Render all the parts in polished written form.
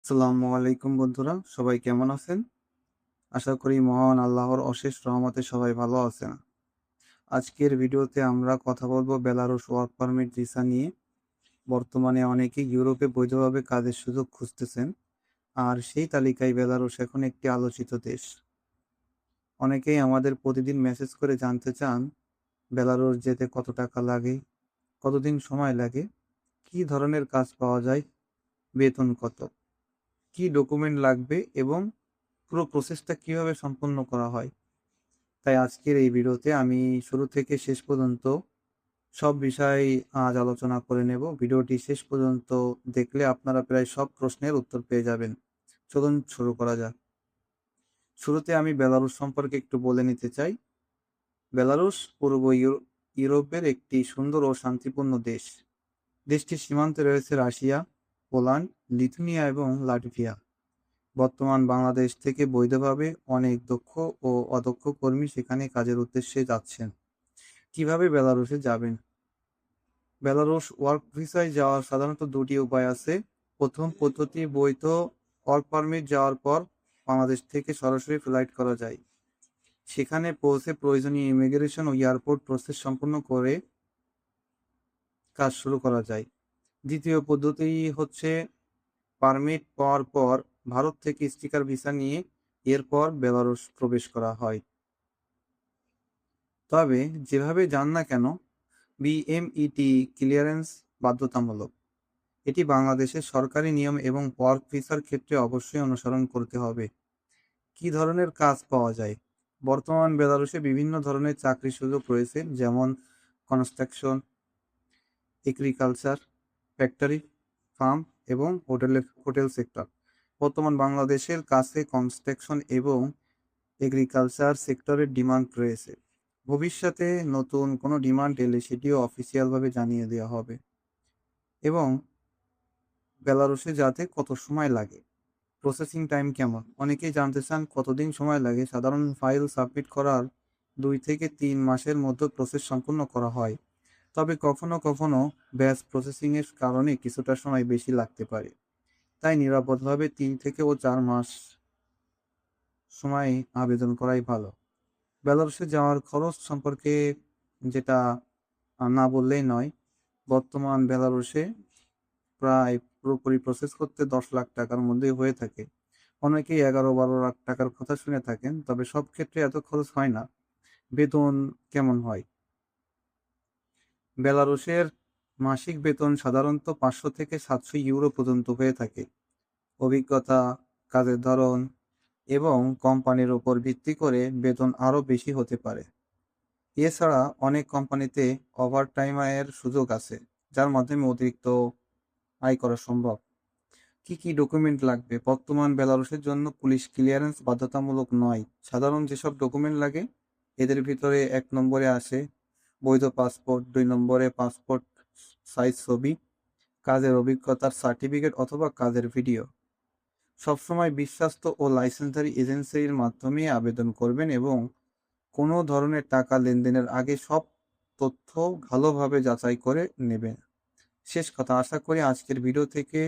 আসসালামু আলাইকুম বন্ধুরা, সবাই কেমন আছেন? আশা করি মহান আল্লাহর অশেষ রহমতে সবাই ভালো আছেন। আজকের ভিডিওতে আমরা কথা বলবো বেলারুশ ওয়ার্ক পারমিট ভিসা নিয়ে। বর্তমানে অনেকেই ইউরোপে বৈধভাবে কাজের সুযোগ খুঁজতেছেন, আর সেই তালিকায় বেলারুশ এখন একটি আলোচিত দেশ। অনেকেই আমাদের প্রতিদিন মেসেজ করে জানতে চান বেলারুশ যেতে কত টাকা লাগে, কতদিন সময় লাগে, কী ধরনের কাজ পাওয়া যায়, বেতন কত, কী ডকুমেন্ট লাগবে এবং পুরো প্রসেসটা কিভাবে সম্পন্ন করা হয়। তাই আজকের এই ভিডিওতে আমি শুরু থেকে শেষ পর্যন্ত সব বিষয় আজ আলোচনা করে নেব। ভিডিওটি শেষ পর্যন্ত দেখলে আপনারা প্রায় সব প্রশ্নের উত্তর পেয়ে যাবেন। চলুন শুরু করা যাক। শুরুতে আমি বেলারুশ সম্পর্কে একটু বলে নিতে চাই। বেলারুশ পূর্ব ইউরোপের একটি সুন্দর ও শান্তিপূর্ণ দেশ। দেশটির সীমান্তে রয়েছে রাশিয়া, পোল্যান্ড, লিথুয়ানিয়া এবং লাটভিয়া। বর্তমান বাংলাদেশ থেকে বৈধভাবে অনেক দক্ষ ও অদক্ষ কর্মী সেখানে কাজের উদ্দেশ্যে যাচ্ছেন। কিভাবে বেলারুশে যাবেন? বেলারুশ ওয়ার্ক ভিসায় যাওয়ার সাধারণত দুটি উপায় আছে। প্রথম পদ্ধতি, বৈধ ওয়ার্ক পারমিট যাওয়ার পর বাংলাদেশ থেকে সরাসরি ফ্লাইট করা যায়। সেখানে পৌঁছে প্রয়োজনীয় ইমিগ্রেশন ও এয়ারপোর্ট প্রসেস সম্পন্ন করে কাজ শুরু করা যায়। দ্বিতীয় পদ্ধতি হচ্ছে পারমিট পাওয়ার পর ভারত থেকে স্টিকার ভিসা নিয়ে এরপর বেলারুশ প্রবেশ করা হয়। তবে যেভাবে যান না কেন, বিএমইটি ক্লিয়ারেন্স বাধ্যতামূলক। এটি বাংলাদেশের সরকারি নিয়ম এবং ওয়ার্ক ভিসার ক্ষেত্রে অবশ্যই অনুসরণ করতে হবে। কী ধরনের কাজ পাওয়া যায়? বর্তমান বেলারুশে বিভিন্ন ধরনের চাকরির সুযোগ রয়েছে, যেমন কনস্ট্রাকশন, এগ্রিকালচার, ফ্যাক্টরি, ফার্ম এবং হোটেল সেক্টর। বর্তমান বাংলাদেশের কাছে কনস্ট্রাকশন এবং এগ্রিকালচার সেক্টরের ডিমান্ড রয়েছে। ভবিষ্যতে নতুন কোনো ডিমান্ড এলে সেটিও অফিসিয়ালভাবে জানিয়ে দেওয়া হবে। এবং বেলারুশে যেতে কত সময় লাগে, প্রসেসিং টাইম কেমন? অনেকেই জানতে চান কতদিন সময় লাগে। সাধারণ ফাইল সাবমিট করার 2 থেকে 3 মাসের মধ্যে প্রসেস সম্পূর্ণ করা হয়। তবে কখনো কখনো ব্যাচ প্রসেসিংয়ের কারণে কিছুটা সময় বেশি লাগতে পারে। তাই নিরাপদভাবে 3 থেকে 4 মাস সময় আবেদন করাই ভালো। বেলারুশে যাওয়ার খরচ সম্পর্কে যেটা না বললেই নয়। বর্তমান বেলারুশে প্রায় পুরোপুরি প্রসেস করতে 10 লাখ টাকার মধ্যেই হয়ে থাকে। অনেকেই 11-12 লাখ টাকার কথা শুনে থাকেন, তবে সব ক্ষেত্রে এত খরচ হয় না। বেতন কেমন হয়? বেলারুশের মাসিক বেতন সাধারণত 500 থেকে 700 ইউরো পর্যন্ত হয়ে থাকে। অভিজ্ঞতা, কাজের ধরন এবং কোম্পানির উপর ভিত্তি করে বেতন আরও বেশি হতে পারে। এছাড়া অনেক কোম্পানিতে ওভারটাইমের সুযোগ আছে, যার মাধ্যমে অতিরিক্ত আয় করা সম্ভব। কি কি ডকুমেন্ট লাগবে? বর্তমান বেলারুশের জন্য পুলিশ ক্লিয়ারেন্স বাধ্যতামূলক নয়। সাধারণ যেসব ডকুমেন্ট লাগে এদের ভিতরে 1 নম্বরে আসে বৈধ পাসপোর্ট, 2 নম্বরে পাসপোর্ট সাইজ ছবি, কাজের অভিজ্ঞতার সার্টিফিকেট অথবা কাজের ভিডিও। সবসময় বিশ্বস্ত ও লাইসেন্সধারী এজেন্সির মাধ্যমে আবেদন করবেন এবং কোনো ধরনের টাকা লেনদেনের আগে সব তথ্য ভালোভাবে যাচাই করে নেবেন। শেষ কথা, আশা করি আজকের ভিডিও থেকে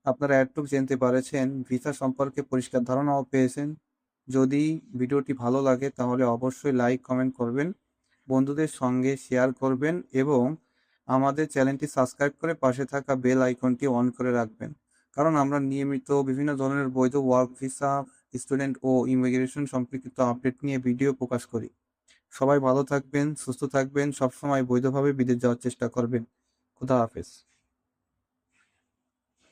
আপনারা এতটুকু জানতে পারেছেন, ভিসা সম্পর্কে পরিষ্কার ধারণাও পেয়েছেন। যদি ভিডিওটি ভালো লাগে তাহলে অবশ্যই লাইক, কমেন্ট করবেন, বন্ধুদের সঙ্গে শেয়ার করবেন এবং আমাদের চ্যানেলটি সাবস্ক্রাইব করে পাশে থাকা বেল আইকনটি অন করে রাখবেন। কারণ আমরা নিয়মিত বিভিন্ন ধরনের বৈধ ওয়ার্ক ভিসা, স্টুডেন্ট ও ইমিগ্রেশন সম্পর্কিত আপডেট নিয়ে ভিডিও প্রকাশ করি। সবাই ভালো থাকবেন, সুস্থ থাকবেন, সবসময় বৈধভাবে বিদেশ যাওয়ার চেষ্টা করবেন। খুদা হাফেজ।